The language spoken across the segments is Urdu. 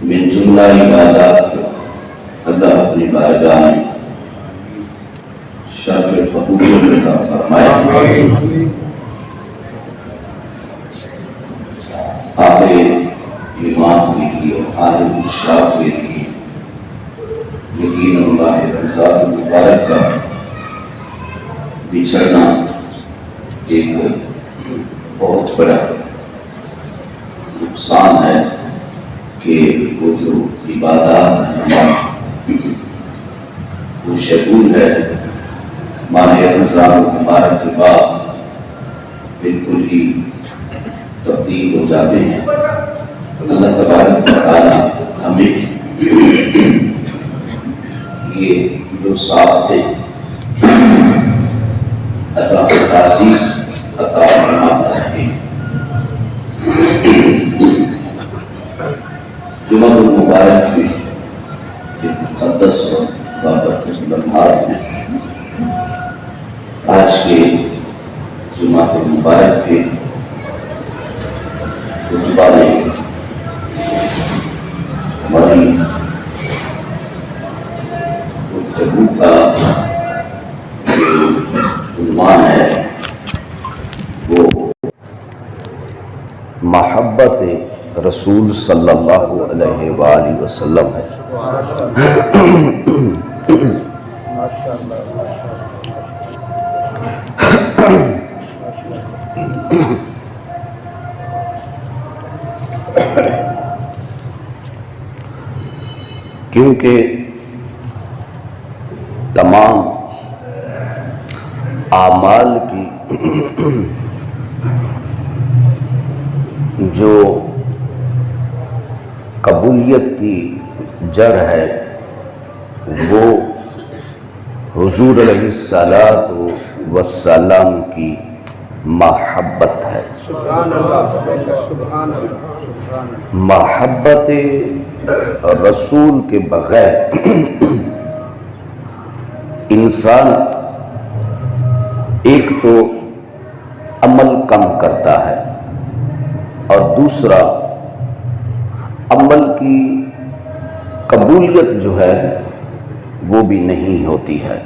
من جملہ عبادات اللہ اپنی بارگاہ میں شرف قبولیت عطا فرمائے۔ آگے ایمان کی اور عالم الشاف کی یقین اللہ رضا مبارک کا بچھڑنا ایک بہت بڑا نقصان ہے کہ وہ جو عبادات ہیں وہ شغول ہے ماہ رمضان مبارک کے بعد بالکل ہی تبدیل ہو جاتے ہیں۔ اللہ تبارک و تعالی ہمیں یہ جو ساتھ تھے اللہ تعزیز عطا فرماتا ہے۔ جمعہ المبارک بھی ایک مقدس اور بابرکت لمحات ہیں۔ آج کے جمعہ المبارک کے خطبہ میں ہماری گفتگو کا جو عنوان ہے وہ محبت رسول صلی اللہ علیہ وآلہ وسلم ہے۔ کیونکہ تمام اعمال کی جو قبولیت کی جڑ ہے وہ حضور علیہ الصلاۃ والسلام کی محبت ہے۔ محبت رسول کے بغیر انسان ایک تو عمل کم کرتا ہے اور دوسرا عمل کی قبولیت جو ہے وہ بھی نہیں ہوتی ہے۔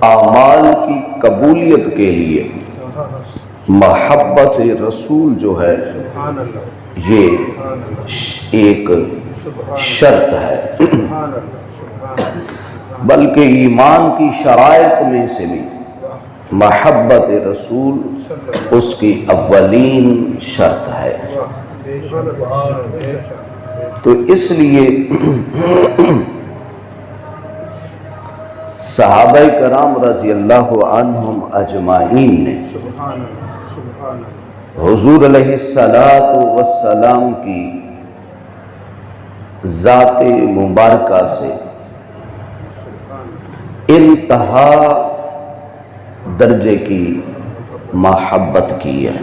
اعمال کی قبولیت کے لیے محبت رسول جو ہے یہ ایک شرط ہے، بلکہ ایمان کی شرائط میں سے بھی محبت رسول اس کی اولین شرط ہے۔ تو اس لیے صحابہ کرام رضی اللہ عنہم اجمعین نے حضور علیہ الصلاۃ والسلام کی ذات مبارکہ سے انتہا درجے کی محبت کی ہے،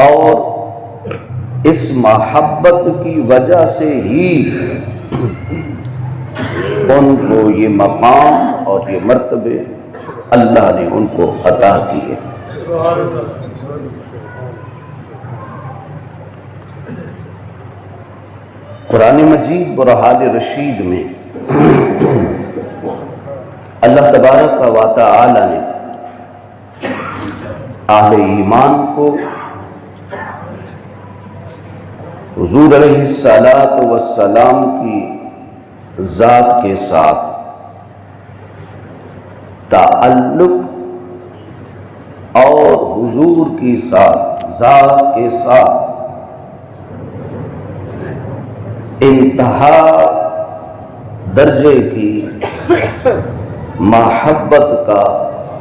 اور اس محبت کی وجہ سے ہی ان کو یہ مقام اور یہ مرتبے اللہ نے ان کو عطا کیے۔ قرآن مجید برہان رشید میں اللہ تبارک و تعالی نے اہل ایمان کو حضور علیہ الصلاۃ والسلام کی ذات کے ساتھ تعلق اور حضور کی ذات کے ساتھ انتہا درجے کی محبت کا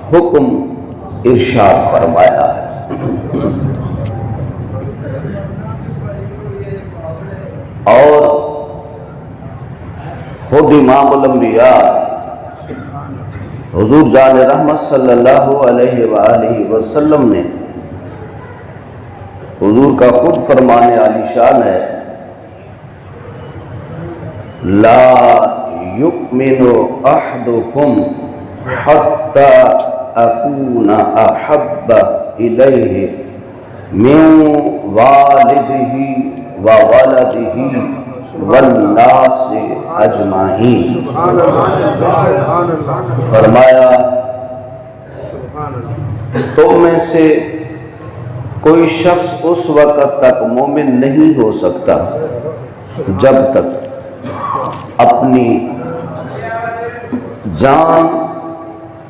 حکم ارشاد فرمایا ہے۔ اور خود امام الانبیاء حضور جان رحمت صلی اللہ علیہ وآلہ وسلم نے حضور کا خود فرمانے عالی شان ہے، لا یؤمن احدکم حتی اکون احب الیہ من والدہ و ولدہ والناس اجمعین۔ فرمایا تم میں سے کوئی شخص اس وقت تک مومن نہیں ہو سکتا جب تک اپنی جان،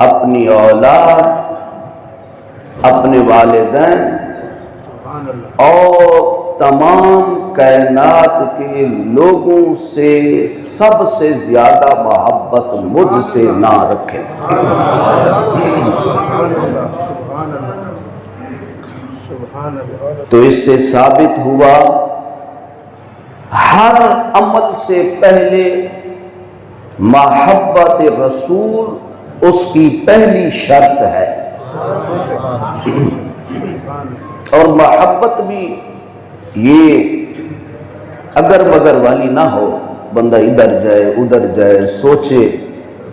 اپنی اولاد، اپنے والدین اور تمام کائنات کے لوگوں سے سب سے زیادہ محبت مجھ سے نہ رکھے۔ تو اس سے ثابت ہوا ہر عمل سے پہلے محبت رسول اس کی پہلی شرط ہے، اور محبت بھی یہ اگر مگر والی نہ ہو، بندہ ادھر جائے ادھر جائے سوچے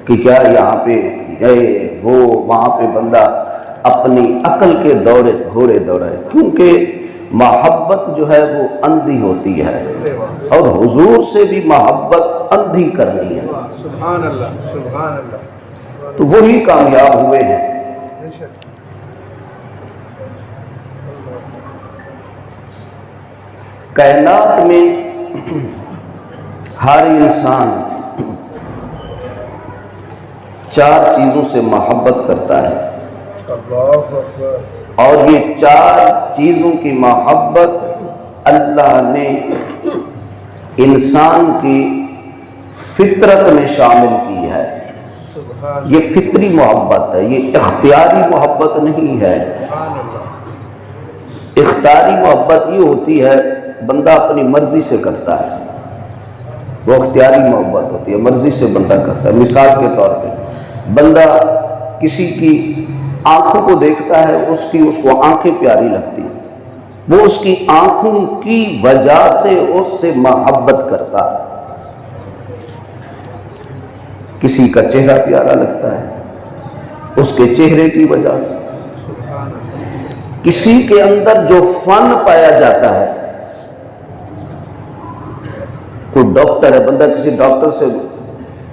کہ کیا یہاں پہ وہ وہاں پہ بندہ اپنی عقل کے گھوڑے دوڑائے، کیونکہ محبت جو ہے وہ اندھی ہوتی ہے، اور حضور سے بھی محبت اندھی کرنی ہے۔ سبحان اللہ سبحان اللہ۔ تو وہی کامیاب ہوئے ہیں۔ کائنات میں ہر انسان چار چیزوں سے محبت کرتا ہے، اور یہ چار چیزوں کی محبت اللہ نے انسان کی فطرت میں شامل کی ہے۔ یہ فطری محبت ہے، یہ اختیاری محبت نہیں ہے۔ اختیاری محبت یہ ہوتی ہے بندہ اپنی مرضی سے کرتا ہے، وہ اختیاری محبت ہوتی ہے، مرضی سے بندہ کرتا ہے۔ مثال کے طور پہ بندہ کسی کی آنکھوں کو دیکھتا ہے، اس کو آنکھیں پیاری لگتی ہیں، وہ اس کی آنکھوں کی وجہ سے اس سے محبت کرتا ہے۔ کسی کا چہرہ پیارا لگتا ہے اس کے چہرے کی وجہ سے، کسی کے اندر جو فن پایا جاتا ہے، کوئی ڈاکٹر ہے، بندہ کسی ڈاکٹر سے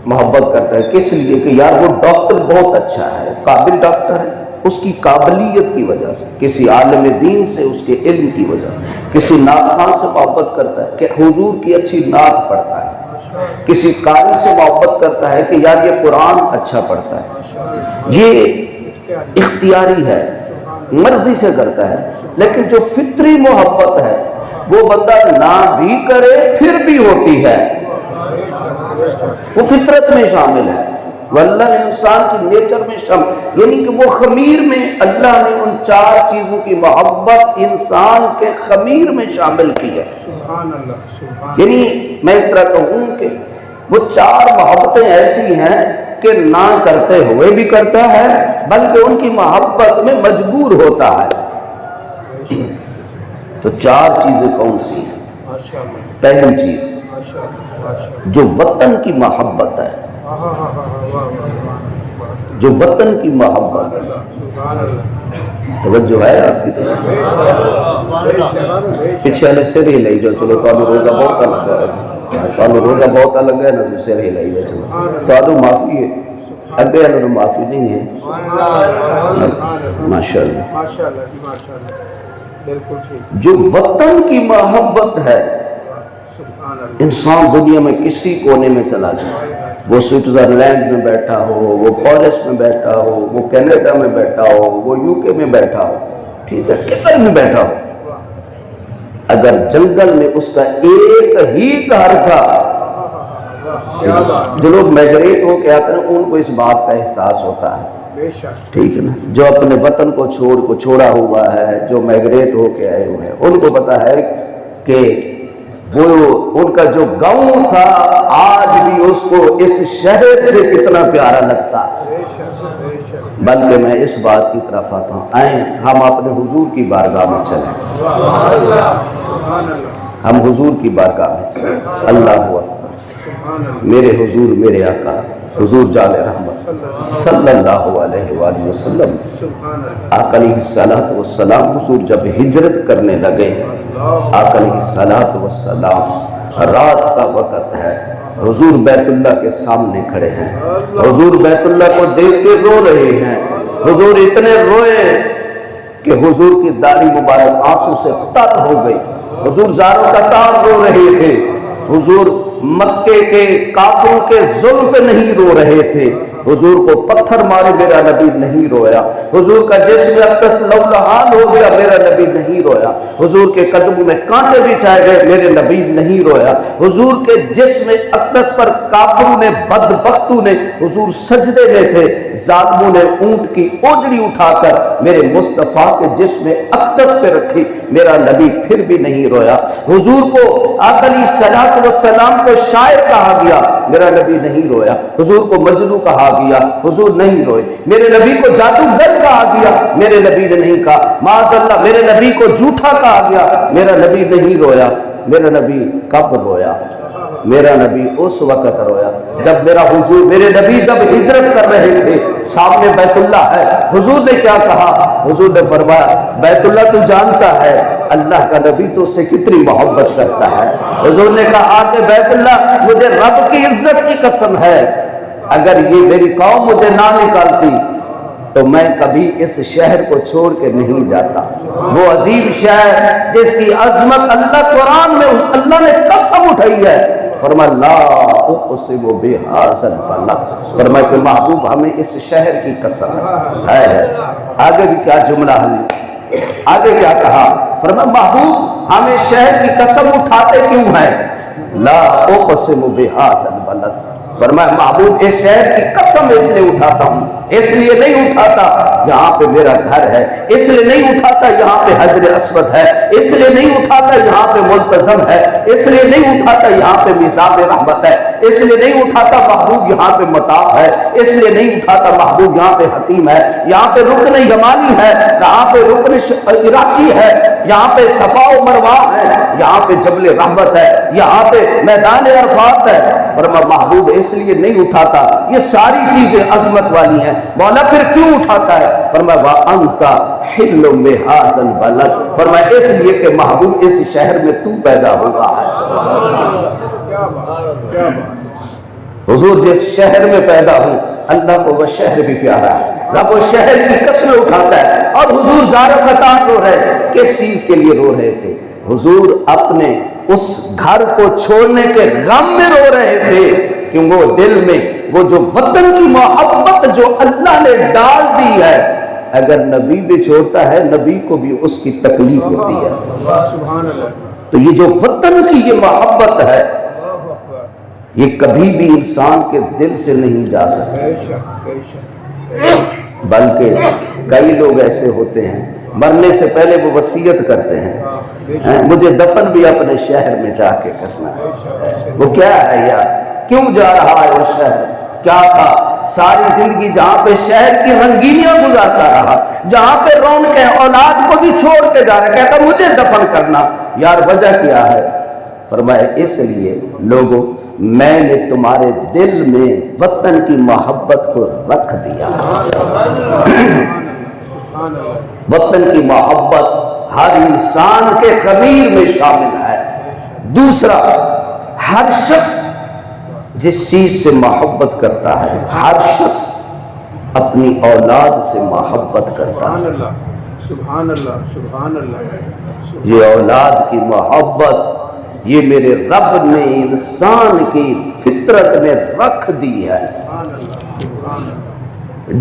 محبت کرتا ہے، کس لیے کہ یار وہ ڈاکٹر بہت اچھا ہے، قابل ڈاکٹر ہے، اس کی قابلیت کی وجہ سے، کسی عالم دین سے اس کے علم کی وجہ سے، کسی نعت خواں سے محبت کرتا ہے کہ حضور کی اچھی نعت پڑھتا ہے، کسی قاری سے محبت کرتا ہے کہ یار یہ قرآن اچھا پڑھتا ہے۔ یہ اختیاری ہے، مرضی سے کرتا ہے۔ لیکن جو فطری محبت ہے وہ بندہ نہ بھی کرے پھر بھی ہوتی ہے، وہ فطرت میں شامل ہے، وہ اللہ نے انسان کی نیچر میں شامل، یعنی کہ وہ خمیر میں اللہ نے ان چار چیزوں کی محبت انسان کے خمیر میں شامل کی ہے۔ سبحان اللہ سبحان۔ یعنی میں اس طرح کہوں کہ وہ چار محبتیں ایسی ہیں کہ نہ کرتے ہوئے بھی کرتا ہے، بلکہ ان کی محبت میں مجبور ہوتا ہے۔ تو چار چیزیں کون سی ہیں؟ پہلی چیز جو وطن کی محبت ہے، جو وطن کی محبت ہے، توجہ ہے آپ کی طرف؟ پیچھے والے سر ہی لئی جو، چلو تو روزہ بہت الگ ہے، تو روزہ بہت الگ ہے نا، سر ہی لئی جو، چلو تو معافی ہے، اگے والوں معافی نہیں ہے۔ ماشاءاللہ جو وطن کی محبت ہے، انسان دنیا میں کسی کونے میں چلا جائے، وہ سوئٹزرلینڈ میں بیٹھا ہو، وہ پیرس میں بیٹھا ہو، وہ کینیڈا میں بیٹھا ہو، وہ یو کے میں بیٹھا ہو، ٹھیک ہے، کدھر بھی بیٹھا ہو، اگر جنگل میں اس کا ایک ہی گھر تھا، جو لوگ میگریٹ ہو کے آتے ہیں ان کو اس بات کا احساس ہوتا ہے، ٹھیک ہے نا، جو اپنے وطن کو چھوڑا ہوا ہے، جو میگریٹ ہو کے آئے ہوئے ہیں، ان کو پتا ہے کہ وہ ان کا جو گاؤں تھا آج بھی اس کو اس شہر سے کتنا پیارا لگتا ہے۔ بلکہ میں اس بات کی طرف آتا ہوں، آئیں ہم اپنے حضور کی بارگاہ میں چلیں، ہم حضور کی بارگاہ میں چلیں۔ اللہ اکبر، میرے حضور میرے آقا حضور جان رحمت صلی اللہ علیہ وآلہ وسلم سبحان اللہ آقا علیہ الصلوۃ والسلام حضور جب ہجرت کرنے لگے، آقا علیہ الصلوۃ والسلام رات کا وقت ہے، حضور بیت اللہ کے سامنے کھڑے ہیں، حضور بیت اللہ کو دیکھ کے رو رہے ہیں، حضور اتنے روئے کہ حضور کی داڑھی مبارک آنسو سے تر ہو گئی، حضور زاروں کا تار رو رہے تھے، حضور مکے کے کافروں کے ظلم پہ نہیں رو رہے تھے، حضور کو پتھر مارے میرا نبی نہیں رویا، حضور کا جسم اقدس لولہان ہو گیا میرا نبی نہیں رویا، حضور کے قدموں میں کانٹے بچھائے گئے میرے نبی نہیں رویا، حضور کے جسم اقدس پر کافروں نے بدبختوں نے حضور سجدے میں تھے، ظالموں نے اونٹ کی اوجڑی اٹھا کر میرے مصطفیٰ کے جسم اقدس پہ رکھی، میرا نبی پھر بھی نہیں رویا، حضور کو آقا علیہ الصلوۃ والسلام کو شاعر کہا گیا، میرا نبی نہیں رویا، حضور کو مجنون کہا گیا، حضور نہیں روئے، میرے نبی کو جادوگر کہا گیا، میرے نبی نے نہیں کہا، معاذ اللہ میرے نبی کو جھوٹا کہا گیا، میرا نبی نہیں رویا، میرا نبی کب رویا؟ میرا نبی اس وقت رویا جب میرا حضور، میرے نبی جب ہجرت کر رہے تھے، سامنے بیت اللہ ہے، حضور نے کیا کہا؟ حضور نے فرمایا بیت اللہ تو جانتا ہے اللہ کا نبی تو اس سے کتنی محبت کرتا ہے، حضور نے کہا کہ بیت اللہ مجھے رب کی عزت کی قسم ہے، اگر یہ میری قوم مجھے نہ نکالتی تو میں کبھی اس شہر کو چھوڑ کے نہیں جاتا، وہ عظیم شہر جس کی عظمت اللہ قرآن میں اللہ نے قسم اٹھائی ہے، فرمایا لا اقسم بہذا البلد، فرمایا کہ محبوب ہمیں اس شہر کی قسم ہے۔ آگے بھی کیا جملہ ہے، آگے کیا کہا؟ فرمایا محبوب ہمیں شہر کی قسم اٹھاتے کیوں ہیں؟ لا اقسم بہذا البلد، فرمایا محبوب اس شہر کی قسم اس لیے اٹھاتا ہوں، اس لیے نہیں اٹھاتا یہاں پہ میرا گھر ہے، اس لیے نہیں اٹھاتا یہاں پہ حجر اسود ہے، اس لیے نہیں اٹھاتا یہاں پہ ملتزم ہے، اس لیے نہیں اٹھاتا یہاں پہ میزاب رحمت ہے، اس لیے نہیں اٹھاتا محبوب یہاں پہ مطاف ہے، اس لیے نہیں اٹھاتا محبوب یہاں پہ حتیم ہے، یہاں پہ رکن یمانی ہے، یہاں پہ رکن عراقی ہے، یہاں پہ صفا و مروہ ہے، یہاں پہ جبل رحمت ہے، یہاں پہ میدان عرفات ہے، فرمایا محبوب اس لیے نہیں اٹھاتا، یہ ساری چیزیں عظمت والی ہیں، مولا پھر کیوں اٹھاتا ہے؟ فرمایا وَأَنْتَ حِلٌّ بِهَذَا الْبَلَدِ، فرمایا اس لیے کہ محبوب اس شہر میں تو پیدا ہوا ہے۔ حضور جس شہر میں پیدا ہوں اللہ کو وہ شہر بھی پیارا ہے، رب وہ شہر کی قسم اٹھاتا ہے، اور حضور زاروں کا تار رو رہے، کس چیز کے لیے رو رہے تھے؟ حضور اپنے اس گھر کو چھوڑنے کے غم میں رو رہے تھے کہ وہ دل میں وہ جو وطن کی محبت جو اللہ نے ڈال دی ہے، اگر نبی بھی چھوڑتا ہے نبی کو بھی اس کی تکلیف ہوتی ہے، سبحان اللہ تو یہ جو وطن کی یہ محبت ہے یہ کبھی بھی انسان کے دل سے نہیں جا سکتی، بے شک بے شک، بلکہ کئی لوگ ایسے ہوتے ہیں مرنے سے پہلے وہ وصیت کرتے ہیں مجھے دفن بھی اپنے شہر میں جا کے کرنا ہے، وہ کیا ہے یار، کیوں جا رہا ہے وہ شہر؟ کیا تھا ساری زندگی جہاں پہ شہر کی رنگینیاں گزارتا رہا، جہاں پہ رونقیں اولاد کو بھی چھوڑ کے جا رہا، کہتا مجھے دفن کرنا، یار وجہ کیا ہے؟ فرمایا اس لیے لوگوں میں نے تمہارے دل میں وطن کی محبت کو رکھ دیا، وطن کی محبت ہر انسان کے ضمیر میں شامل ہے۔ دوسرا، ہر شخص جس چیز سے محبت کرتا ہے، ہر شخص اپنی اولاد سے محبت کرتا ہے، سبحان اللہ سبحان اللہ، یہ اولاد کی محبت یہ میرے رب نے انسان کی فطرت میں رکھ دی ہے،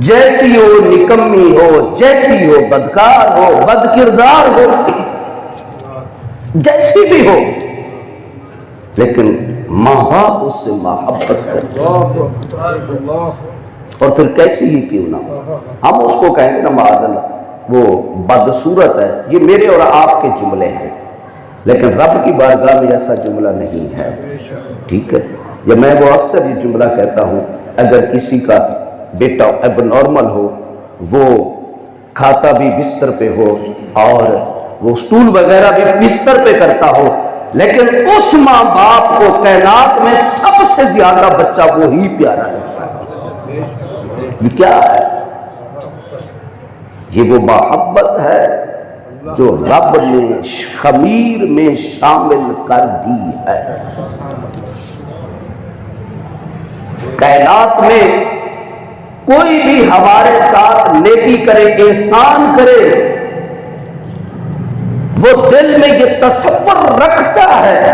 جیسی ہو نکمی ہو، جیسی ہو بدکار ہو، بد کردار ہو، جیسی بھی ہو، لیکن ماں باپ اس سے محبت کرتے ہیں، اور پھر کیسی ہی کیوں نہ ہو، ہم اس کو کہیں گے نا معاذ اللہ وہ بدصورت ہے، یہ میرے اور آپ کے جملے ہیں، لیکن رب کی بارگاہ میں ایسا جملہ نہیں ہے، ٹھیک ہے؟ یا میں وہ اکثر یہ جملہ کہتا ہوں، اگر کسی کا بیٹا اب نارمل ہو، وہ کھاتا بھی بستر پہ ہو اور وہ سٹول وغیرہ بھی بستر پہ کرتا ہو، لیکن اس ماں باپ کو کائنات میں سب سے زیادہ بچہ وہی پیارا لگتا ہے، یہ کیا ہے؟ یہ وہ محبت ہے جو رب نے خمیر میں شامل کر دی ہے۔ کائنات میں کوئی بھی ہمارے ساتھ نیکی کرے، احسان کرے، وہ دل میں یہ تصور رکھتا ہے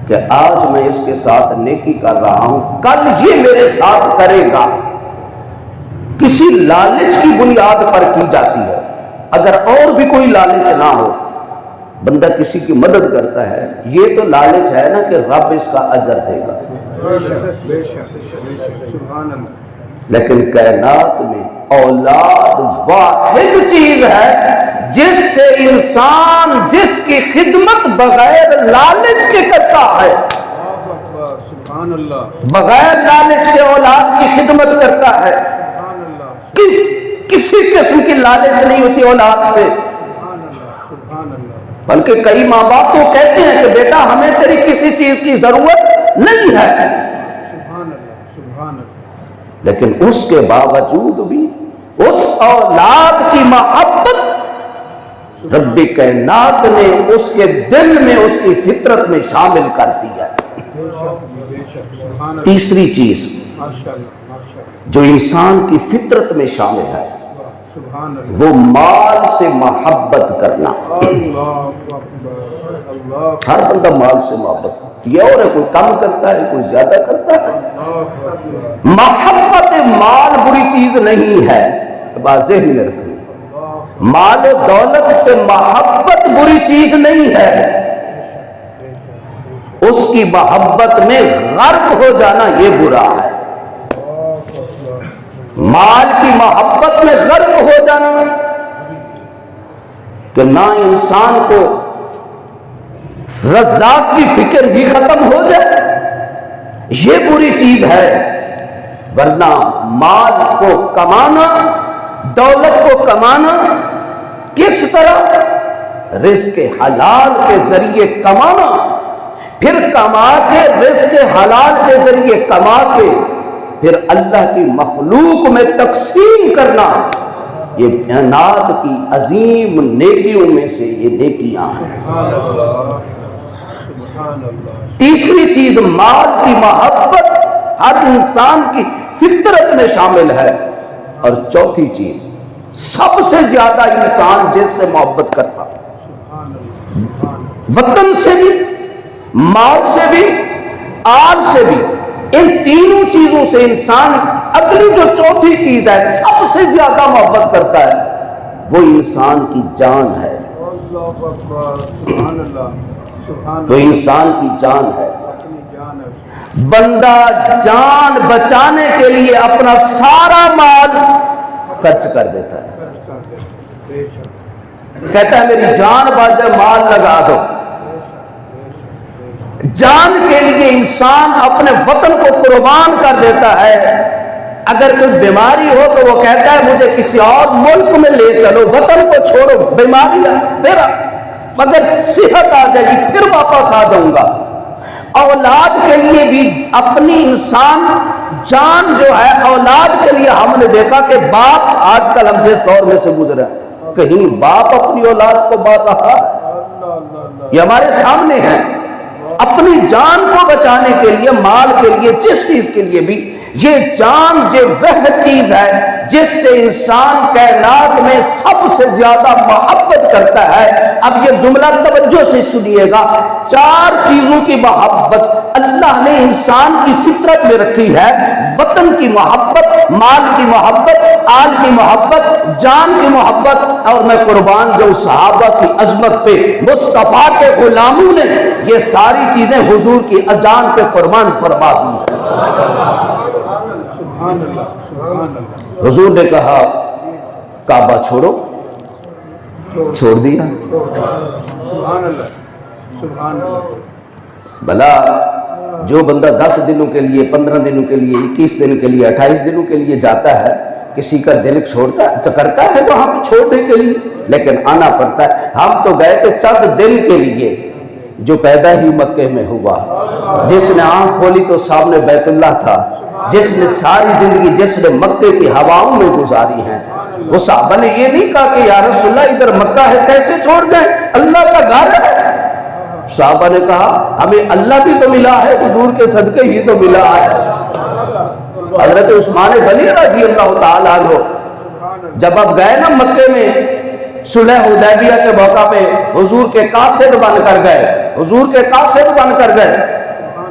کہ آج میں اس کے ساتھ نیکی کر رہا ہوں، کل یہ میرے ساتھ کرے گا۔ کسی لالچ کی بنیاد پر کی جاتی ہے۔ اگر اور بھی کوئی لالچ نہ ہو، بندہ کسی کی مدد کرتا ہے، یہ تو لالچ ہے نا کہ رب اس کا اجر دے گا۔ لیکن کائنات میں اولاد واحد چیز ہے جس سے انسان جس کی خدمت بغیر لالچ کے کرتا ہے، بغیر لالچ کے اولاد کی خدمت کرتا ہے، کسی قسم کی لالچ نہیں ہوتی اولاد سے۔ بلکہ کئی ماں باپ کو کہتے ہیں کہ بیٹا ہمیں تیری کسی چیز کی ضرورت نہیں ہے، لیکن اس کے باوجود بھی اس اولاد کی محبت رب کائنات نے اس کے دل میں، اس کی فطرت میں شامل کر دیا۔ تیسری چیز جو انسان کی فطرت میں شامل ہے وہ مال سے محبت کرنا۔ ہر بندہ مال سے محبت، یہ اور ہے، کوئی کم کرتا ہے، کوئی زیادہ کرتا ہے۔ محبت مال بری چیز نہیں ہے، بات ذہن میں رکھنی۔ مال و دولت سے محبت بری چیز نہیں ہے، اس کی محبت میں غرق ہو جانا یہ برا ہے۔ مال کی محبت میں غرق ہو جانا کہ نہ انسان کو رزاق کی فکر بھی ختم ہو جائے، یہ بری چیز ہے۔ ورنہ مال کو کمانا، دولت کو کمانا کس طرح؟ رزق حلال کے ذریعے کمانا، پھر کما کے رزق حلال کے ذریعے کما کے پھر اللہ کی مخلوق میں تقسیم کرنا، یہ کائنات کی عظیم نیکیوں میں سے یہ نیکیاں ہیں۔ تیسری چیز مال کی محبت ہر انسان کی فطرت میں شامل ہے۔ اور چوتھی چیز سب سے زیادہ انسان جس سے محبت کرتا، وطن سے بھی، مال سے بھی، آل سے بھی، ان تینوں چیزوں سے انسان اگلی جو چوتھی چیز ہے سب سے زیادہ محبت کرتا ہے، وہ انسان کی جان ہے۔ وہ انسان کی جان ہے۔ بندہ جان بچانے کے لیے اپنا سارا مال خرچ کر دیتا ہے، کہتا ہے میری جان بچ جائے مال لگا دو۔ جان کے لیے انسان اپنے وطن کو قربان کر دیتا ہے۔ اگر کوئی بیماری ہو تو وہ کہتا ہے مجھے کسی اور ملک میں لے چلو، وطن کو چھوڑو، بیماری پھر اگر صحت آ جائے گی پھر واپس آ جاؤں گا۔ اولاد کے لیے بھی اپنی انسان جان جو ہے اولاد کے لیے، ہم نے دیکھا کہ باپ، آج کل ہم جس دور میں سے گزرے کہیں باپ اپنی اولاد کو مار رہا ہے، یہ ہمارے سامنے ہے۔ اپنی جان کو بچانے کے لیے، مال کے لیے، جس چیز کے لیے بھی، یہ جان جو وہ چیز ہے جس سے انسان کائنات میں سب سے زیادہ محبت کرتا ہے۔ اب یہ جملہ توجہ سے سنیے گا، چار چیزوں کی محبت اللہ نے انسان کی فطرت میں رکھی ہے: وطن کی محبت، مال کی محبت، آل کی محبت، جان کی محبت۔ اور میں قربان جو صحابہ کی عظمت پہ، مصطفیٰ کے غلاموں نے یہ ساری چیزیں حضور کی جان پہ قربان فرما دی۔ حضور نے کہا کعبہ چھوڑو، چھوڑ دیا۔ بھلا جو بندہ 10 دنوں کے لیے، 15 دنوں کے لیے، 21 دن کے لیے، 28 دنوں کے لیے جاتا ہے، کسی کا دل چھوڑتا ہے، کرتا ہے وہاں پہ چھوڑنے کے لیے، لیکن آنا پڑتا ہے۔ ہم تو گئے تھے چند دن کے لیے، جو پیدا ہی مکے میں ہوا، جس نے آنکھ کھولی تو سامنے بیت اللہ تھا، جس نے ساری زندگی جس نے مکے کی ہواؤں میں گزاری ہیں، وہ صحابہ نے یہ نہیں کہا کہ یا رسول اللہ ادھر مکہ ہے کیسے چھوڑ جائیں، اللہ کا گھر ہے۔ صحابہ نے کہا ہمیں اللہ بھی تو ملا ہے، حضور کے صدقے ہی تو ملا ہے۔ حضرت عثمان غنی رضی اللہ تعالیٰ عنہ جب اب گئے نا مکے میں صلح حدیبیہ کے موقع پہ، حضور کے قاصد بن کر گئے، حضور کے قاصد بن کر گئے،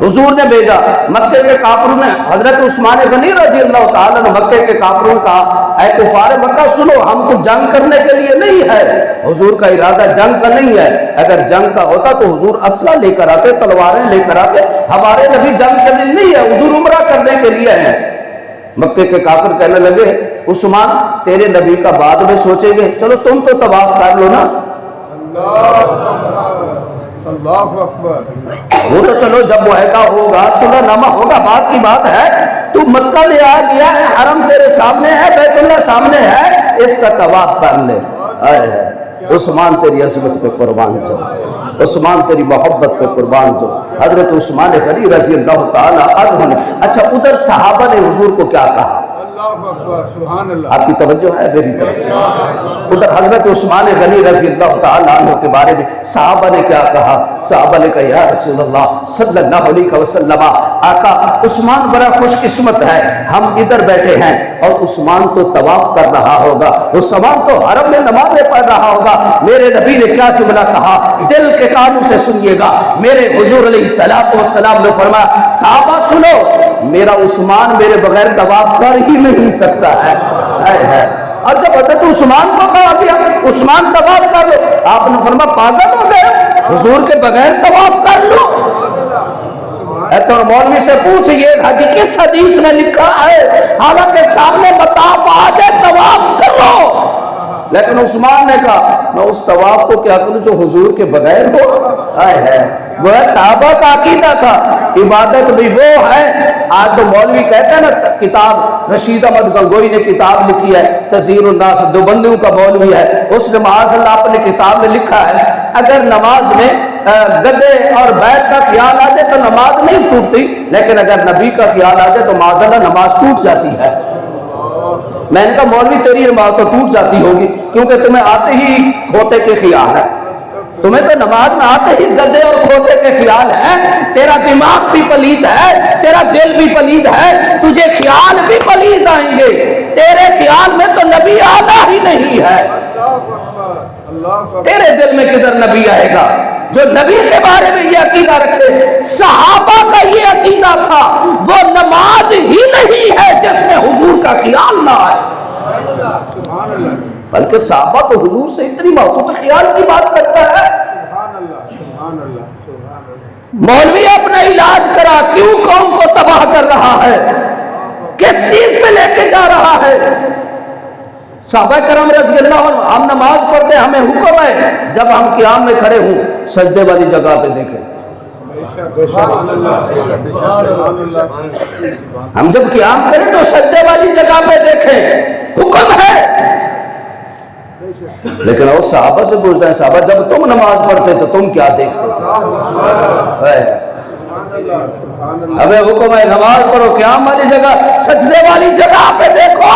حضور نے بھیجا۔ مکے کے کافروں نے حضرت عثمان غنی رضی اللہ تعالیٰ نے مکے کے کافروں نے کہا اے کفار مکہ سنو، ہم کو جنگ کرنے کے لیے نہیں ہے، حضور کا ارادہ جنگ کا نہیں ہے، اگر جنگ کا ہوتا تو حضور اسلحہ لے کر آتے، تلواریں لے کر آتے، ہمارے نبی جنگ کرنے نہیں ہے، حضور عمرہ کرنے کے لیے ہیں۔ مکے کے کافر کہنے لگے عثمان تیرے نبی کا بعد میں سوچیں گے، چلو تم تو طواف کر لو نا۔ اللہ اکبر۔ وہ تو چلو جب معاہدہ ہوگا، صلح نامہ ہوگا، بات کی بات ہے، تو مکہ لے آ گیا ہے، حرم تیرے سامنے ہے، بیت اللہ سامنے ہے، اس کا طواف کر لے۔ عثمان تیری عظمت پہ قربان جاؤ، عثمان تیری محبت پہ قربان جاؤ۔ حضرت عثمان غنی رضی اللہ تعالیٰ عنہ نے اچھا ادھر صحابہ نے حضور کو کیا کہا؟ اللہ اکبر، سبحان اللہ۔ آپ کی توجہ ہے میری طرف؟ ادھر حضرت عثمان غنی رضی اللہ تعالیٰ عنہ کے بارے میں صحابہ نے کیا کہا؟ صحابہ نے کہا یا رسول اللہ صلی اللہ علیہ وسلم، آقا عثمان بڑا خوش قسمت ہے، ہم ادھر بیٹھے ہیں اور عثمان تو طواف کر رہا ہوگا، عثمان تو حرم میں نمازیں پڑھ رہا ہوگا۔ میرے نبی نے کیا جملہ کہا؟ دل کے کانوں سے سنیے گا۔ میرے حضور علیہ السلام نے فرمایا صحابہ سنو، میرا عثمان میرے بغیر طواف کر ہی نہیں سکتا ہے۔ اور جب حضرت عثمان کو کہا گیا عثمان طواف کر لو، آپ نے فرمایا پاگل ہو گئے، حضور کے بغیر طواف کر لو۔ تو مولوی سے پوچھئے کس حدیث میں لکھا ہے حالانکہ سامنے مطاف آ جائے طواف کر لو؟ لیکن عثمان نے کہا میں اس طواف کو کیا کروں جو حضور کے بغیر ہو؟ وہ صحابہ کا عقیدہ تھا، عبادت بھی وہ ہے۔ آج تو مولوی کہتا ہے نا، کتاب رشید احمد گنگوئی نے کتاب لکھی ہے تزہیر الناس، دیوبندیوں کا مولوی ہے، اس نے معاذ اللہ اپنی کتاب میں لکھا ہے اگر نماز میں گدے اور بیت کا خیال آ جائے تو نماز نہیں ٹوٹتی، لیکن اگر نبی کا خیال آ جائے تو معاذ اللہ نماز ٹوٹ جاتی ہے۔ میں نے کہا مولوی تیری نماز تو ٹوٹ جاتی ہوگی کیونکہ تمہیں آتے ہی کھوتے کے خیال ہے، تمہیں تو نماز میں آتے ہی گدے اور کھوتے کے خیال ہے، تیرا دماغ بھی پلید ہے، تیرا دل بھی پلید ہے، تجھے خیال بھی پلید آئیں گے، تیرے خیال میں تو نبی آنا ہی نہیں ہے، تیرے دل میں کدھر نبی آئے گا؟ جو نبی کے بارے میں یہ عقیدہ رکھے، صحابہ کا یہ عقیدہ تھا، وہ نماز ہی نہیں ہے جس میں حضور کا خیال نہ آئے، بلکہ صحابہ تو حضور سے اتنی محبت خیال کی بات کرتا ہے۔ مولوی اپنا علاج کرا، کیوں قوم کو تباہ کر رہا ہے، کس چیز میں لے کے جا رہا ہے؟ صحابہ کرام رضی اللہ عنہ ہم نماز پڑھتے ہمیں حکم ہے جب ہم قیام میں کھڑے ہوں سجدے والی جگہ پہ دیکھیں، ہم جب قیام کریں تو سجدے والی جگہ پہ دیکھیں، حکم ہے۔ لیکن اور صحابہ سے پوچھتے ہیں صحابہ جب تم نماز پڑھتے تو تم کیا دیکھتے تھے؟ ہمیں حکم ہے نماز پڑھو قیام والی جگہ، سجدے والی جگہ پہ دیکھو،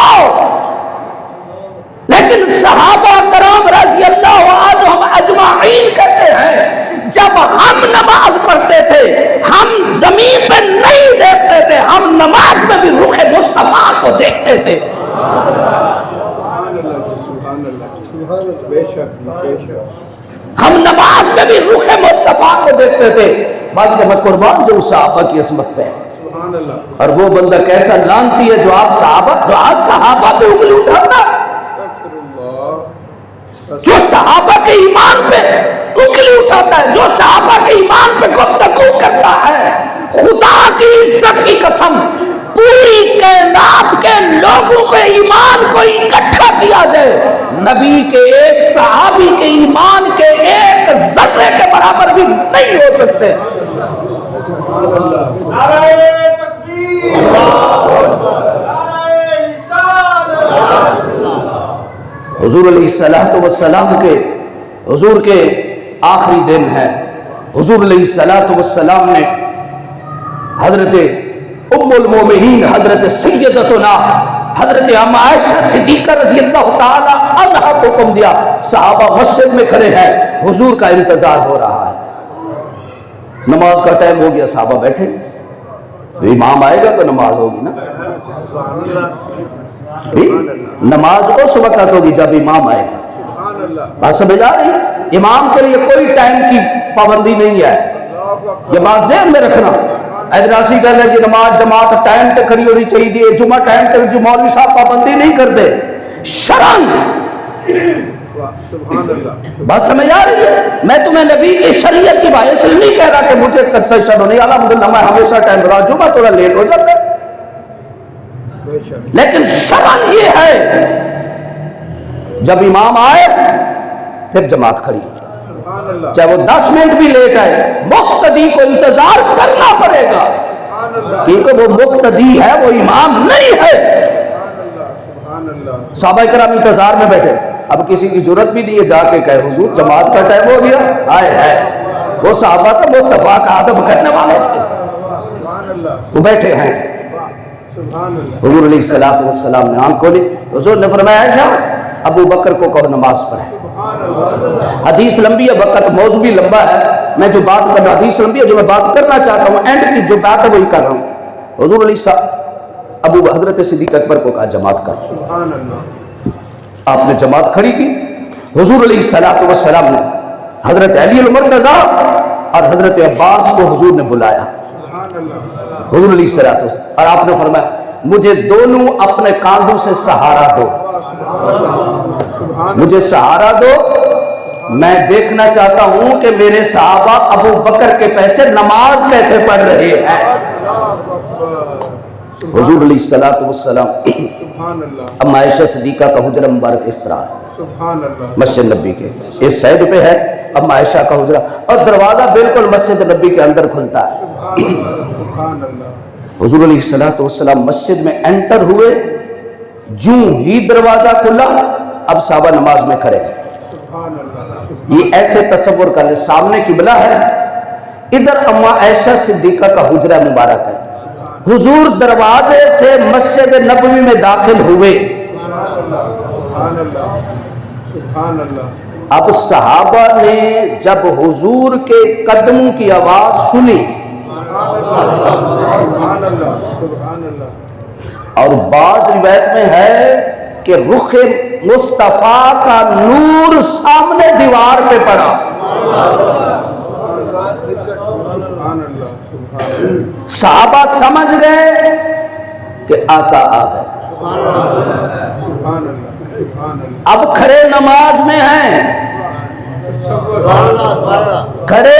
لیکن صحابہ کرام رضی اللہ عنہم اجمعین کہتے ہیں جب ہم نماز پڑھتے تھے ہم زمین پہ نہیں دیکھتے تھے، ہم نماز میں بھی رخ مصطفیٰ کو دیکھتے تھے۔ ہم نماز میں بھی رخ مصطفیٰ کو دیکھتے تھے۔ بعد کہ میں قربان جو صحابہ کی عظمت پہ، اور وہ بندہ کیسا لانتی ہے جو آپ صحابہ، جو آج صحابہ پہ انگلی اٹھاتا، جو صحابہ کے ایمان پہ انگلی اٹھاتا ہے، جو صحابہ کے ایمان پہ گفتگو کرتا ہے، خدا کی عزت کی قسم پوری کائنات کے لوگوں کے ایمان کو اکٹھا کیا جائے، نبی کے ایک صحابی کے ایمان کے ایک ذرے کے برابر بھی نہیں ہو سکتے۔ حضور علیہ السلام کے حضور کے آخری دن ہے، حضور علیہ السلام نے حضرت ام المومنین حضرت سیدتنا حضرت اما عائشہ صدیقہ رضی اللہ تعالی عنہا کو حکم دیا، صحابہ مسجد میں کھڑے ہیں، حضور کا انتظار ہو رہا ہے، نماز کا ٹائم ہو گیا، صحابہ بیٹھے، امام آئے گا تو نماز ہوگی نا، نماز اس وقت ہوگی جب امام آئے گا، بات سمجھ آ رہی؟ امام کے لیے کوئی ٹائم کی پابندی نہیں ہے، یہ بات ذہن میں رکھنا۔ ایدراسی کہہ رہے کہ نماز جماعت ٹائم تک کھڑی ہونی چاہیے، جمعہ ٹائم تک، جو مولوی صاحب پابندی نہیں کرتے شرعن، بات سمجھ آ رہی ہے؟ میں تمہیں نبی کی شریعت کی بات اس لیے نہیں کہہ رہا کہ مجھے کنسیشن ہو نہیں، الحمدللہ میں ہمیشہ ٹائم بتا، جمعہ تھوڑا لیٹ ہو جاتا ہے، لیکن شرعن یہ ہے جب امام آئے پھر جماعت کھڑی، چاہے وہ 10 منٹ بھی لیٹ آئے، مقتدی کو انتظار کرنا پڑے گا، کیونکہ وہ مقتدی ہے، وہ امام نہیں ہے۔ صحابہ کرام انتظار میں بیٹھے، اب کسی کی جرت بھی نہیں ہے جا کے کہے حضور جماعت کا ٹائم ہو گیا، آئے ہے، وہ صحابہ تو مصطفیٰ کا ادب کرنے والے تھے، وہ بیٹھے ہیں۔ حضور علیہ السلام نے آنکھ کھولی، حضور نے فرمایا عائشہ ابو بکر کو کہو نماز پڑھے۔ حدیث لمبی ہے، وقت موضوع بھی لمبا ہے، میں جو بات کر رہا ہوں حدیث لمبی ہے، جو میں بات کرنا چاہتا ہوں اینڈ کی جو بات ہے وہی کر رہا ہوں۔ حضور علیہ ابو حضرت صدیق اکبر کو کہا جماعت کر، آپ نے جماعت کھڑی کی۔ حضور علیہ السلام نے حضرت علی المرتضیٰ اور حضرت عباس کو حضور نے بلایا، حضور علیہ السلام، اور آپ نے فرمایا مجھے دونوں اپنے کاندھوں سے سہارا دو، مجھے سہارا دو، میں دیکھنا چاہتا ہوں کہ میرے صحابہ ابو بکر کے پیچھے نماز کیسے پڑھ رہے ہیں۔ حضور علیہ السلام ام عائشہ صدیقہ کا حجرہ مبارک اس طرح ہے، مسجد نبی کے اس سائڈ پہ ہے ام عائشہ کا حجرہ، اور دروازہ بالکل مسجد نبی کے اندر کھلتا ہے۔ حضور علیہ السلام مسجد میں انٹر ہوئے، جوں ہی دروازہ کھلا، اب صحابہ نماز میں کھڑے ہیں۔ یہ ایسے تصور کر لیں، سامنے قبلہ ہے، ادھر اما عائشہ صدیقہ کا حجرہ مبارک ہے، حضور دروازے سے مسجد نبوی میں داخل ہوئے، اب صحابہ نے جب حضور کے قدموں کی آواز سنی اور بعض روایت میں ہے کہ رخ مصطفیٰ کا نور سامنے دیوار پہ پڑا، صحابہ سمجھ گئے کہ آقا آ گئے، اب کھڑے نماز میں ہیں، کھڑے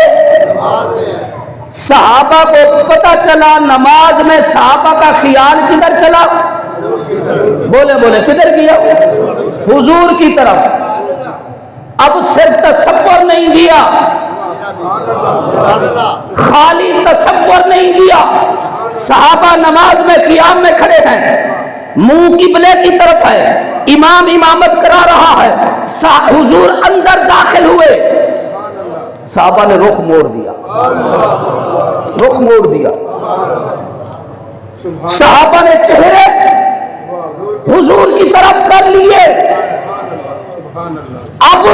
صحابہ کو پتہ چلا نماز میں، صحابہ کا خیال کدھر چلا؟ بولے کدھر کیا؟ حضور کی طرف۔ اب صرف تصور نہیں کیا، خالی تصور نہیں کیا، صحابہ نماز میں قیام میں کھڑے ہیں، منہ قبلے کی طرف ہے، امام امامت کرا رہا ہے، حضور اندر داخل ہوئے، صحابہ نے رخ موڑ دیا، رخ موڑ دیا، صحابہ نے چہرے حضور کی طرف کر لیے۔ اب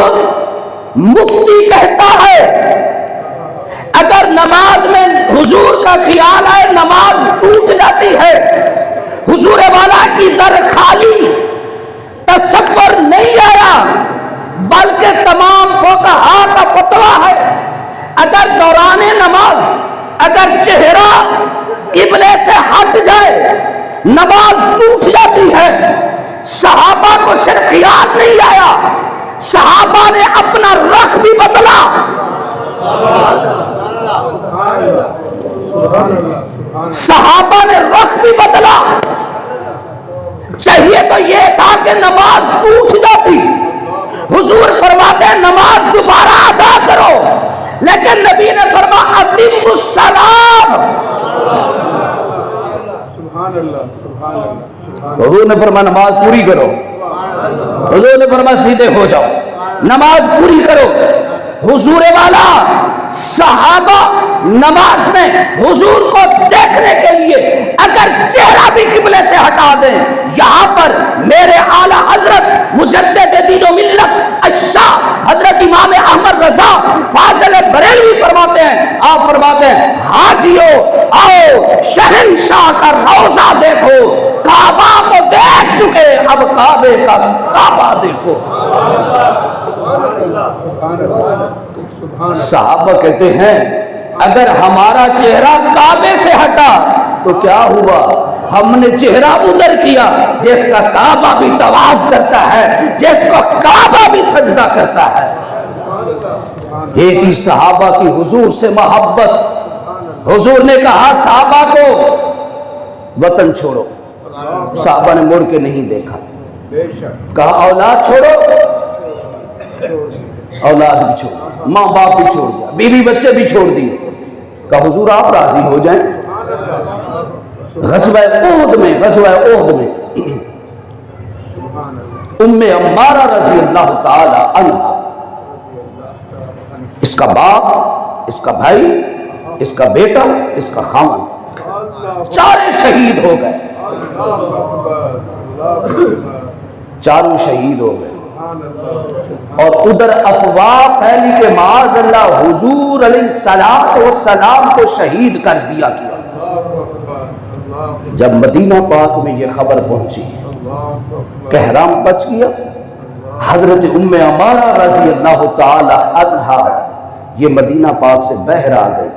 مفتی کہتا ہے اگر نماز میں حضور کا خیال آئے نماز ٹوٹ جاتی ہے، حضور والا کی در خالی، تصور نہیں آیا، بلکہ تمام فقہاء کا فتویٰ ہے اگر دوران نماز اگر چہرہ قبلے سے ہٹ جائے نماز ٹوٹ جاتی ہے۔ صحابہ کو صرف خیال نہیں آیا، صحابہ نے اپنا رخ بھی بدلا، صحابہ نے رخ بھی بدلا۔ چاہیے تو یہ تھا کہ نماز ٹوٹ جاتی، حضور فرماتے ہیں نماز دوبارہ ادا کرو، لیکن نبی نے فرمایا اتم الصلاۃ، حضور نے فرمایا نماز پوری کرو، حضور نے فرمایا سیدھے ہو جاؤ، نماز پوری کرو۔ حضور والا صحابہ نماز میں حضور کو دیکھنے کے لیے اگر چہرہ بھی قبلے سے ہٹا دیں، یہاں پر میرے اعلیٰ حضرت مجدد دین و ملت الشاہ حضرت امام احمد رضا فاضل بریلوی فرماتے ہیں، آپ فرماتے ہیں حاجیو آؤ شہنشاہ کا روضہ دیکھو، کعبہ کو دیکھ چکے اب کعبے کا کعبہ دیکھو۔ صحابہ کہتے ہیں اگر ہمارا چہرہ کعبے سے ہٹا تو کیا ہوا، ہم نے چہرہ ادھر کیا جس کا کعبہ بھی طواف کرتا ہے، جس کو کعبہ بھی سجدہ کرتا ہے۔ یہ تھی صحابہ کی حضور سے محبت۔ حضور نے کہا صحابہ کو وطن چھوڑو، صحابہ نے مڑ کے نہیں دیکھا، کہا اولاد چھوڑو، اولاد بھی چھوڑ، ماں باپ بھی چھوڑ دیا، بیوی بچے بھی چھوڑ دیے، کہا حضور آپ راضی ہو جائیں۔ غزوہ احد میں ام عمارہ رضی اللہ تعالی عنہ، اس کا باپ، اس کا بھائی، اس کا بیٹا، اس کا خاوند، چارے شہید ہو گئے، چاروں شہید ہو گئے۔ اور ادھر افواہ پھیلی کہ معاذ اللہ حضور علیہ السلام کو شہید کر دیا گیا۔ جب مدینہ پاک میں یہ خبر پہنچی، کہرام بچ گیا۔ حضرت ام عمارہ رضی اللہ تعالی عنہا یہ مدینہ پاک سے بہر آ گئی۔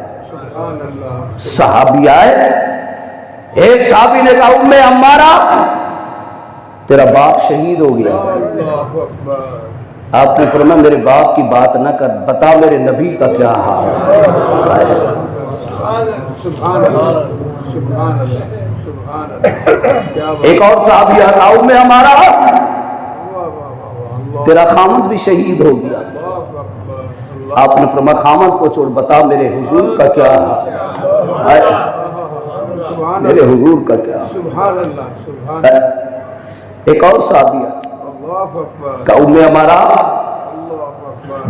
صحابی آئے، ایک صحابی نے کہا ام عمارہ تیرا باپ شہید ہو گیا۔ آپ نے فرمایا میرے باپ کی بات نہ کر، بتا میرے نبی کا کیا حال ہے۔ ایک اور صحابی آیا، ام عمارہ تیرا خامد بھی شہید ہو گیا۔ آپ نے فرمایا خامد کو چھوڑ، بتا میرے حضور کا کیا حال ہے، میرے حضور کا کیا حال ہے۔ ایک اور صحابی کہ ام عمارہ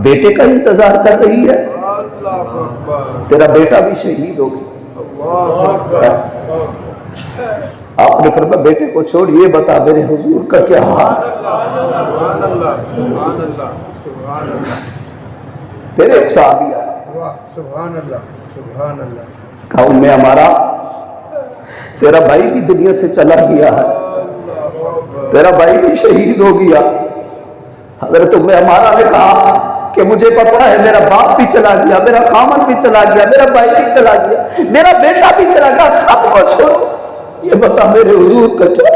بیٹے کا انتظار کر رہی ہے، تیرا بیٹا بھی شہید ہو گیا۔ آپ نے فرمایا بیٹے کو چھوڑ، یہ بتا میرے حضور کا کیا حال ہے۔ پھر ایک صحابی آیا، کہا ام عمارہ تیرا بھائی بھی دنیا سے چلا گیا ہے، تیرا بھائی بھی شہید ہو گیا۔ حضرت ام عمارہ نے کہا کہ مجھے پتا ہے میرا باپ بھی چلا گیا، میرا خامن بھی چلا گیا، میرا بھائی بھی چلا گیا، میرا بیٹا بھی چلا گیا، سب کو چھوڑو، یہ بتا میرے حضور کا کیا،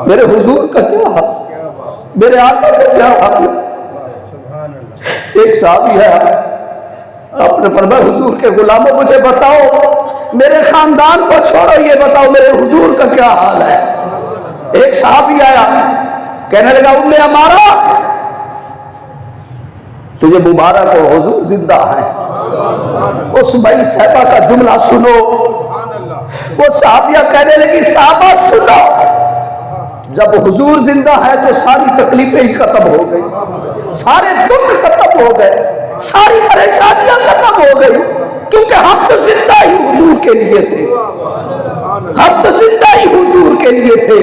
میرے حضور کا کیا حال، میرے آقا کا کیا حال۔ ایک صحابی ہے، آپ نے فرمایا حضور کے غلاموں مجھے بتاؤ، میرے خاندان کو چھوڑو، یہ بتاؤ میرے حضور کا کیا حال ہے۔ ایک صحابی آیا، کہنے لگا ام عمارہ تجھے مبارک ہو، حضور زندہ ہے۔ اس بھائی صحابہ کا جملہ سنو، وہ صحابیہ کہنے لگی صحابہ سنو، جب حضور زندہ ہے تو ساری تکلیفیں ہی ختم ہو گئی، سارے دکھ ختم ہو گئے، ساری پریشانیاں ختم ہو گئی، کیونکہ ہم تو زندہ ہی حضور کے لیے تھے، ہم تو زندہ ہی حضور کے لیے تھے۔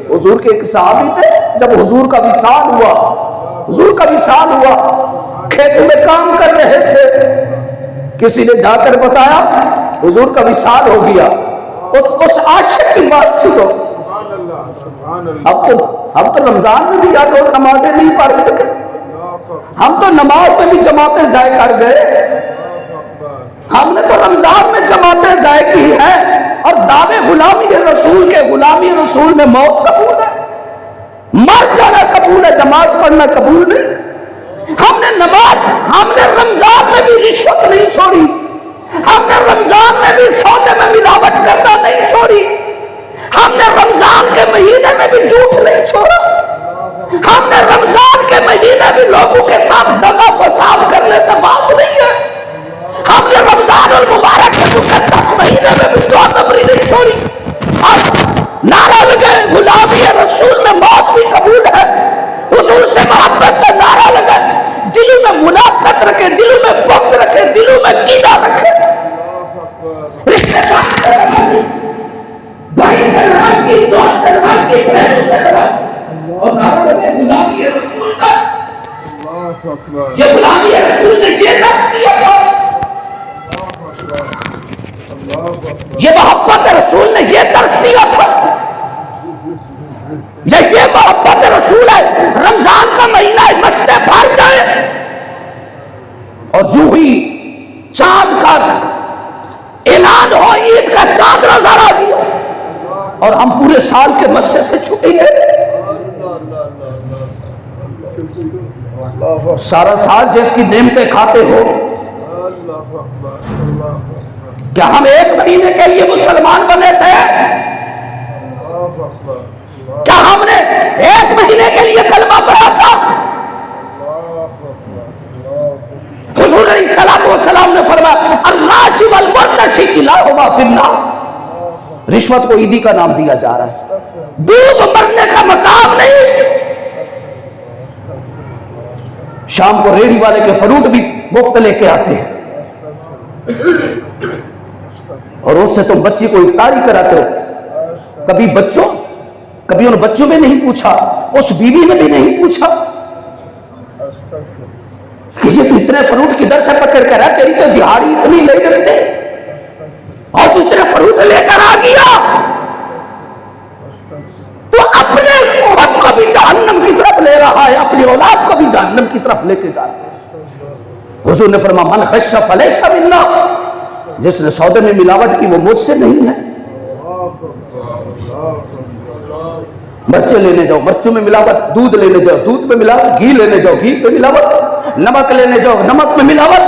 حضور کے ایک صحابی تھے، جب حضور کا وصال ہوا، حضور کا وصال ہوا، کھیتوں میں کام کر رہے تھے، کسی نے جا کر بتایا حضور کا وصال ہو گیا۔ اس عاشق کی بات سنو، ہم تو رمضان میں بھی یاد روز نمازیں نہیں پڑھ سکے، ہم تو نماز میں بھی جماعتیں ضائع کر گئے، ہم نے تو رمضان میں جماعتیں ضائع کی ہیں، اور دعوے غلامی رسول کے، غلامی رسول میں موت قبول ہے، مر جانا قبول ہے، نماز پڑھنا قبول نہیں۔ ہم نے رمضان میں بھی رشوت نہیں چھوڑی، ہم نے رمضان میں بھی سودے میں ملاوٹ کرنا نہیں چھوڑی، ہم نے رمضان کے مہینے میں بھی جھوٹ نہیں چھوڑا، ہم نے رمضان کے مہینے بھی لوگوں کے ساتھ دغا فساد کرنے سے باز نہیں ہے، ہم نے رمضان المبارک کے مقدس مہینے میں بھی دعا نبری نہیں چھوڑی، اور نعرہ لگے غلامی رسول میں موت بھی قبول ہے، حضور سے محبت کا نعرہ لگے، میں منافقت رکھے، دلوں میں بغض رکھے، دلوں میں کینہ رکھے، رشتے دار بھائی سے ناراض کی، دوست سے ناراض کی، بہن سے ناراض، اور نارد میں غلامی رسول کا، یہ غلامی رسول نے یہ درس دیا تھا، یہ محبت رسول نے یہ درس دیا تھا، یہ محبت رسول ہے۔ رمضان کا مہینہ ہے، مسجدیں بھر جائے اور جو ہی چاند کا اعلان ہو، عید کا چاند نظر آ گیا اور ہم پورے سال کے مسجد سے چھٹی لے سارا سال جس کی نعمتیں کھاتے ہو۔ کیا ہم ایک مہینے کے لیے مسلمان بنے تھے؟ کیا ہم نے ایک مہینے کے لیے کلمہ پڑھا تھا؟ حضور علیہ الصلوۃ والسلام نے فرمایا الراشی والمرتشی کلاہما فی النار، رشوت کو عیدی کا نام دیا جا رہا ہے، ڈوب مرنے کا مقام نہیں۔ شام کو ریڑھی والے کے فروٹ بھی مفت لے کے آتے ہیں اور اس سے تم بچی کو افطاری کراتے ہو، کبھی ان بچوں میں نہیں پوچھا، اس بیوی نے بھی نہیں پوچھا کہ یہ تو اتنے فروٹ کدھر سے پکڑ کر ہے، تیری تو دہاڑی اتنی لے کرتے اور تو اتنے فروٹ لے کر آ گیا، تو اپنے خود کو بھی جہنم کی طرف لے رہا ہے، اپنی اولاد کو بھی جہنم کی طرف لے کے جا رہا ہے۔ حضور نے فرمایا من غش فلیس منا، جس نے سودے میں ملاوٹ کی وہ مجھ سے نہیں ہے۔ مرچیں لینے جاؤ، مرچوں میں ملاوٹ، دودھ لینے جاؤ، دودھ میں ملاوٹ، گھی لینے جاؤ، گھی پہ ملاوٹ، نمک لینے جاؤ، نمک میں ملاوٹ۔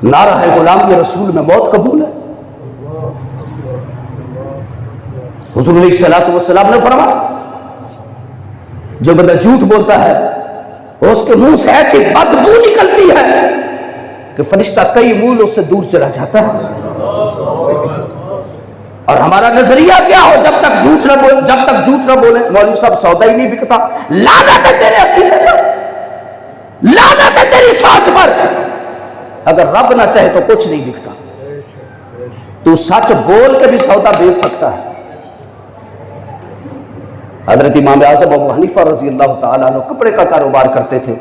نعرہ ہے غلامی رسول میں موت قبول ہے۔ حضور علیہ الصلوۃ والسلام نے فرمایا جو بندہ جھوٹ بولتا ہے اس کے منہ سے ایسی بدبو نکلتی ہے کہ فرشتہ کئی میل اس سے دور چلا جاتا ہے۔ اور ہمارا نظریہ کیا ہو، جب تک جھوٹ نہ بولے مولوی صاحب سودا ہی نہیں بکتا، لعنت ہے تیرے عقیدے پر، لعنت ہے تیری سوچ پر، اگر رب نہ چاہے تو کچھ نہیں بکتا، تو سچ بول کے بھی سودا بیچ سکتا ہے۔ حضرت امام اعظم ابو حنیفہ رضی اللہ تعالیٰ عنہ کپڑے کا کاروبار کرتے تھے،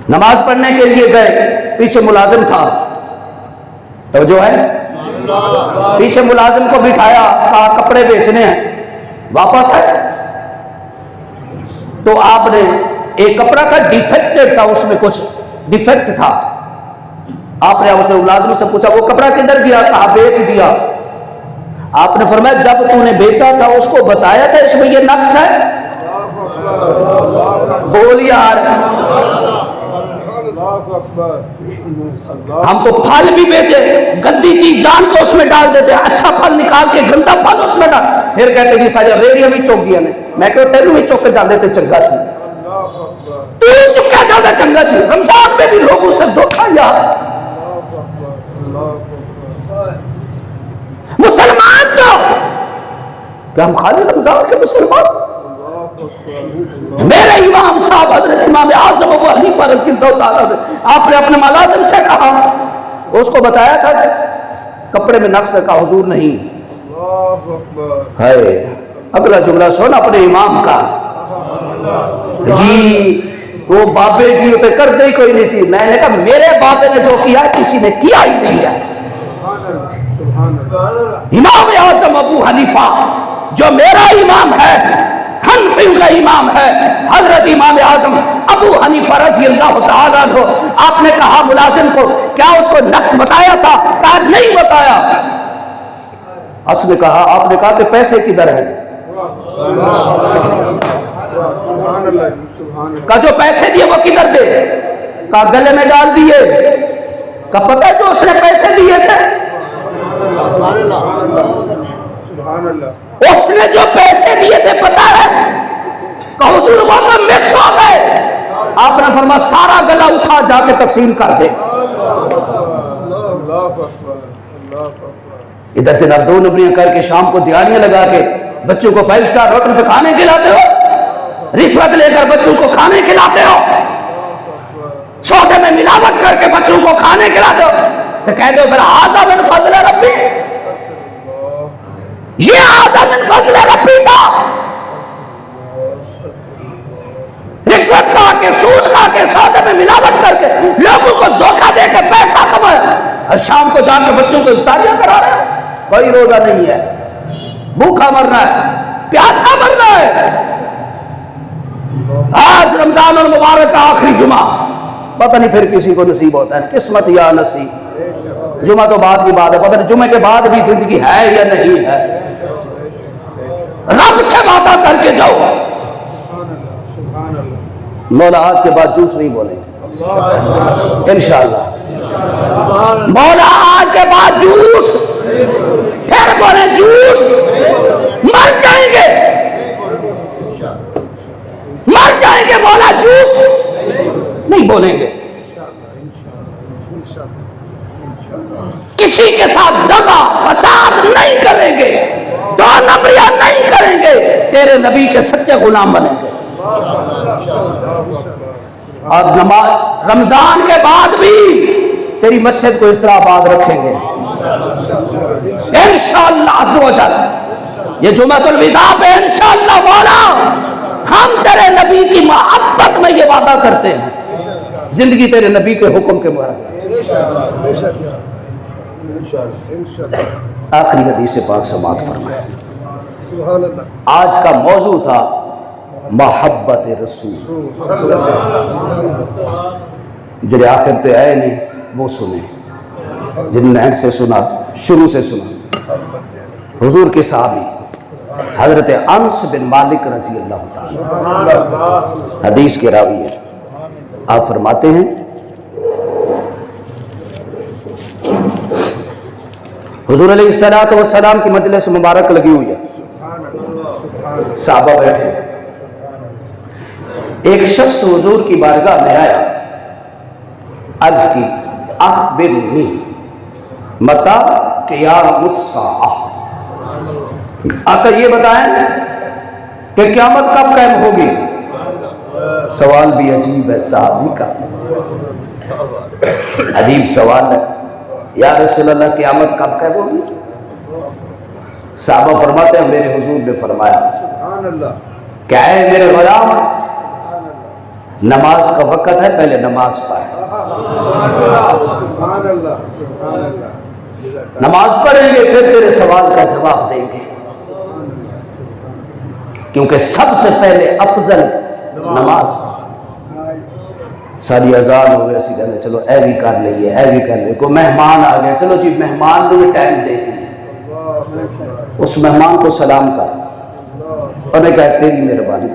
نماز پڑھنے کے لیے گئے، پیچھے ملازم تھا، توجہ ہے، پیچھے ملازم کو بٹھایا، کہا کپڑے بیچنے ہیں، واپس ہے تو آپ نے ایک کپڑا تھا ڈیفیکٹڈ تھا، اس میں کچھ ڈیفیکٹ تھا، آپ نے اس ملازم سے پوچھا وہ کپڑا کدھر گیا؟ کہا بیچ دیا۔ آپ نے فرمایا جب تو نے بیچا تھا اس کو بتایا تھا اس میں یہ نقص ہے؟ بول یار، ہم تو پھل بھی بیچے، گندی چیز جان کو اس میں ڈال دیتے، اچھا پھل نکال کے گندا پھل اس میں ڈال، پھر کہتے جی ساجا ریڑیاں بھی چوک گیا نے، میں کہو تینوں بھی چوک کے جان دیتے چنگا سی، تو چکا جاتا چنگا سی۔ رمضان میں بھی لوگوں سے دھوکا یار، مسلمان تو کیا ہم خالی رمضان کے مسلمان؟ میرے امام صاحب حضرت امام اعظم ابو حنیفہ رضی اللہ تعالیٰ عنہ، آپ نے اپنے ملازم سے کہا، اس کو بتایا تھا کپڑے میں نقص کا، حضور نہیں ہے۔ اگلا جملہ سن اپنے امام کا، جی وہ بابے جی ہوتے کرتے ہی کوئی نہیں سی، میں نے کہا میرے بابے نے جو کیا کسی نے کیا ہی نہیں ہے۔ امام اعظم ابو حنیفہ جو میرا امام ہے، حنفیوں کا امام ہے، حضرت امام اعظم ابو حنیفہ رضی اللہ تعالیٰ عنہ، آپ نے کہا ملازم کو کیا اس کو نقص بتایا تھا؟ کہا نہیں بتایا۔ اس نے کہا، آپ نے کہا کہ پیسے کدھر ہیں؟ کہا جو پیسے دیے وہ کدھر دے؟ کہا گلے میں ڈال دیے۔ کہا پتہ ہے جو اس نے پیسے دیے تھے؟ اس نے جو پیسے دیے تھے پتہ ہے؟ کہ حضور وہ میں مکس ہو گئے۔ آپ نے فرمایا سارا گلا اٹھا جا کے تقسیم کر دے۔ ادھر جناب 2 نمبریاں کر کے شام کو دیوالیاں لگا کے بچوں کو 5 اسٹار ہوٹل پہ کھانے کھلاتے ہو، رشوت لے کر بچوں کو کھانے کھلاتے ہو، سودے میں ملاوٹ کر کے بچوں کو کھانے کھلاتے ہو، تو کہہ دو پھر ھذا من فضل ربی، یہ ھذا من فضل ربی تھا۔ رشوت کھا کے، سود کھا کے، سودے میں ملاوٹ کر کے، لوگوں کو دھوکہ دے کے پیسہ کمایا، اور شام کو جا کر بچوں کو افطاریاں کرا رہے ہو۔ کوئی روزہ نہیں ہے، بھوکا مرنا ہے، پیاسا مرنا ہے۔ آج رمضان المبارک کا آخری جمعہ، پتہ نہیں پھر کسی کو نصیب ہوتا ہے، قسمت یا نصیب۔ جمعہ تو بعد کی بات ہے، پتہ نہیں جمعے کے بعد بھی زندگی ہے یا نہیں ہے۔ رب سے وعدہ کر کے جاؤ، مولا آج کے بعد جھوٹ نہیں بولیں گے انشاءاللہ۔ مولا آج کے بعد جھوٹ پھر بولیں، جھوٹ مر جائیں گے، مر جائیں گے، مولا جھوٹ نہیں بولیں گے، کسی کے ساتھ دغا فساد نہیں کریں گے، 2 نمبریاں نہیں کریں گے، تیرے نبی کے سچے غلام بنیں گے۔ اور نماز رمضان کے بعد بھی تیری مسجد کو اس طرح آباد رکھیں گے انشاءاللہ عز و جل۔ یہ جمعۃ الوداع پہ انشاءاللہ مولا ہم تیرے نبی کی محبت میں یہ وعدہ کرتے ہیں، زندگی تیرے نبی کے حکم کے مطابق۔ آخری حدیث پاک سماعت فرمائے۔ آج کا موضوع تھا محبت رسول، جنہیں آخر تے آئے نہیں وہ سنیں، جنہوں نے سے سنا، شروع سے سنا۔ حضور کے صحابی حضرت انس بن مالک رضی اللہ تعالی حدیث کے راوی ہیں، آپ فرماتے ہیں حضور علیہ السلام کی مجلس مبارک لگی ہوئی ہے، صحابہ بیٹھے ہیں، ایک شخص حضور کی بارگاہ میں آیا، عرض کی اخبرنی متی قیام الساعہ، آقا یہ بتائیں کہ قیامت کب قائم ہوگی؟ سوال بھی عجیب ہے صحابی کا، عجیب سوال ہے، یا رسول اللہ قیامت کب قائم ہوگی؟ صحابہ فرماتے ہیں میرے حضور نے فرمایا کیا ہے میرے غلام، نماز کا وقت ہے، پہلے نماز پڑھ، نماز پڑھیں گے پھر تیرے سوال کا جواب دیں گے، کیونکہ سب سے پہلے افضل نماز تھا۔ ساری اذان ہو گئے، اسی کہنے چلو اے بھی کر لئیے، اے بھی کر لئیے، کوئی مہمان آ گئے، چلو جی مہمان کو بھی ٹائم دیتی ہے، اس مہمان کو سلام کر، انہیں کہا تیری مہربانی،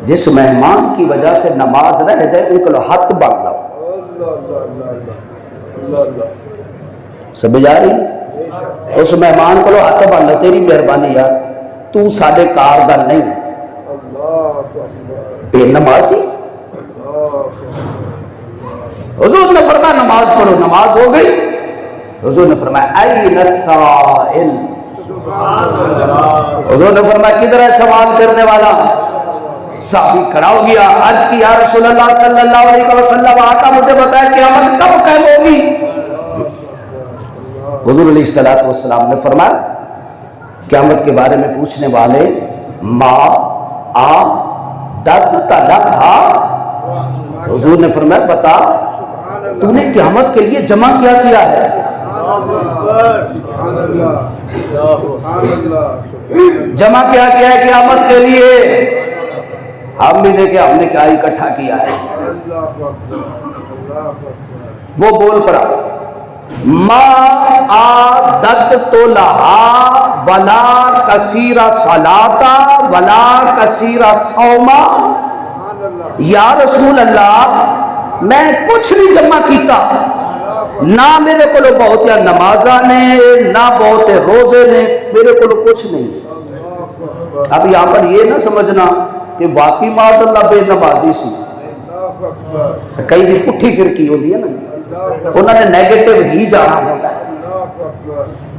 جس مہمان کی وجہ سے نماز رہ جائے ان کو ہاتھ باندھ لاؤ، سب جا رہی، اس مہمان کو ہاتھ باندھ لاؤ، تیری مہربانی یار، تو ساڑھے کار دا نہیں بے نمازی۔ حضور نے فرمایا نماز پڑھو، نماز ہو گئی، حضور نے فرمایا این السائل، حضور نے فرمایا کدھر ہے سوال کرنے والا؟ صحابی کھڑا ہو گیا، عرض کی یا رسول اللہ صلی اللہ علیہ وسلم آقا مجھے بتایا قیامت کب قائم ہوگی؟ حضور علیہ السلام نے فرمایا قیامت کے بارے میں پوچھنے والے ما آ دد تلقھا، حضور نے فرمایا بتا تو نے قیامت کے لیے جمع کیا کیا ہے؟ جمع کیا کیا ہے قیامت کے لیے؟ ہم بھی دیکھیں ہم نے کیا اکٹھا کیا ہے۔ وہ بول پڑا ما عادت لہا ولا کثیر صلاتا ولا کثیر صوما، یا رسول اللہ میں کچھ نہیں جمع کیتا، نہ میرے کو بہت نمازاں نے نہ بہت روزے نے، میرے کو کچھ نہیں۔ اب یہاں پر یہ نہ سمجھنا کہ واقعی معاذ اللہ بے نمازی سی، کئی بھی پٹھی فرقی ہوتی ہے نا، انہوں نے نیگیٹو ہی جانا ہوتا ہے،